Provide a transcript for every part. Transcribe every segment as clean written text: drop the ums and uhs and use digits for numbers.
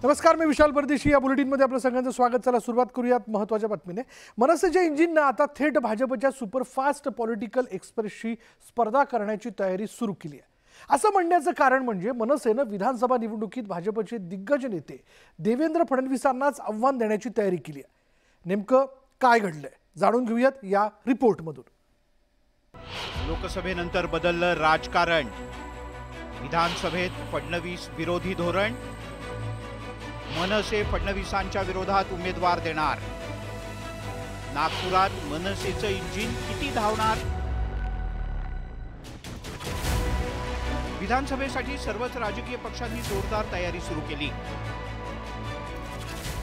नमस्कार, मी विशाल परदेशी. या बुलेटिनमध्ये आपलं सगळ्यांचं स्वागत. चला सुरुवात करूयात महत्त्वाच्या बातमीने. मनसेच्या इंजिननं आता थेट भाजपच्या सुपरफास्ट पॉलिटिकल एक्सप्रेसशी स्पर्धा करण्याची तयारी सुरू केली आहे. असं म्हणण्याचं कारण म्हणजे मनसेनं विधानसभा निवडणुकीत भाजपचे दिग्गज नेते देवेंद्र फडणवीसांनाच आव्हान देण्याची तयारी केली आहे. नेमकं काय घडलंय जाणून घेऊयात या रिपोर्टमधून. लोकसभेनंतर बदललं राजकारण. विधानसभेत फडणवीस विरोधी धोरण. मनसे फडणवीसांच्या विरोधात उमेदवार देणार. नागपुरात मनसेचं इंजिन किती धावणार? विधानसभेसाठी सर्वच राजकीय पक्षांनी जोरदार तयारी सुरू केली.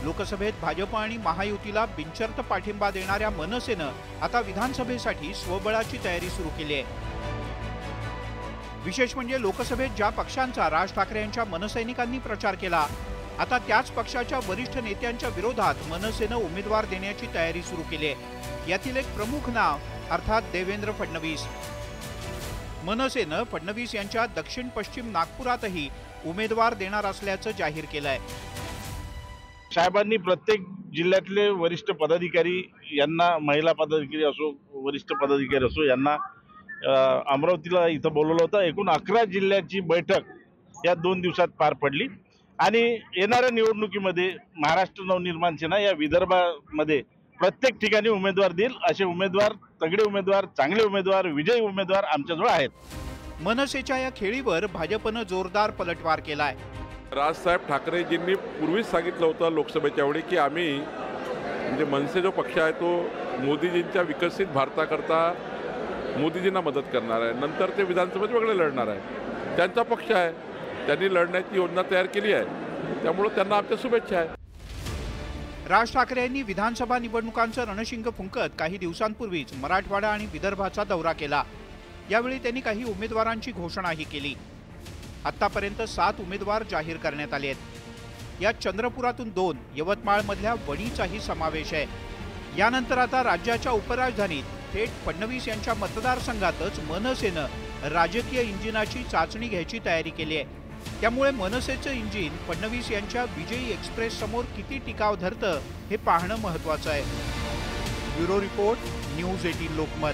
लोकसभेत भाजप आणि महायुतीला बिनशर्त पाठिंबा देणाऱ्या मनसेनं आता विधानसभेसाठी स्वबळाची तयारी सुरू केली आहे. विशेष म्हणजे लोकसभेत ज्या पक्षांचा राज ठाकरे यांच्या मनसैनिकांनी प्रचार केला, आता त्याच पक्षाच्या वरिष्ठ नेत्यांच्या विरोधात मनसेनं उमेदवार देण्याची तयारी सुरू केली आहे. यातील एक प्रमुख नाव अर्थात देवेंद्र फडणवीस. मनसेनं फडणवीस यांच्या दक्षिण पश्चिम नागपुरातही उमेदवार देणार असल्याचं जाहीर केलंय. साहेबांनी प्रत्येक जिल्ह्यातले वरिष्ठ पदाधिकारी यांना, महिला पदाधिकारी असो वरिष्ठ पदाधिकारी असो, यांना अमरावतीला इथं बोलवलं होतं. एकूण 11 जिल्ह्याची बैठक या 2 दिवसात पार पडली आणि येणाऱ्या निवडणुकीमध्ये महाराष्ट्र नवनिर्माण सेना या विदर्भामध्ये प्रत्येक ठिकाणी उमेदवार देईल. असे उमेदवार, तगडे उमेदवार, चांगले उमेदवार, विजयी उमेदवार आमच्याजवळ आहेत. मनसेच्या या खेळीवर भाजपनं जोरदार पलटवार केलाय. राजसाहेब ठाकरेजींनी पूर्वीच सांगितलं होतं लोकसभेच्या वेळी की आम्ही म्हणजे मनसे जो पक्ष आहे तो मोदीजींच्या विकसित भारताकरता मोदीजींना मदत करणार आहे. नंतर ते विधानसभेत वेगळे लढणार आहे. त्यांचा पक्ष आहे, त्यांनी लढण्याची योजना तयार केली आहे. त्यामुळे त्यांना आमच्या शुभेच्छा आहे. राज ठाकरे यांनी विधानसभा निवडणुकांचं रणशिंग फुंकत काही दिवसांपूर्वीच मराठवाडा आणि विदर्भाचा दौरा केला. यावेळी त्यांनी काही उमेदवारांची घोषणाही केली. आतापर्यंत 7 उमेदवार जाहीर करण्यात आले आहेत. यात चंद्रपुरातून 2, यवतमाळमधल्या वणीचाही समावेश आहे. यानंतर आता राज्याच्या उपराजधानीत थेट फडणवीस यांच्या मतदारसंघातच मनसेनं राजकीय इंजिनाची चाचणी घ्यायची तयारी केली आहे. त्यामुळे मनसेचं इंजिन फडणवीस यांच्या विजयी एक्सप्रेस समोर किती टिकाव धरतं हे पाहणं महत्त्वाचं आहे. Bureau report, news 18 Lokmat.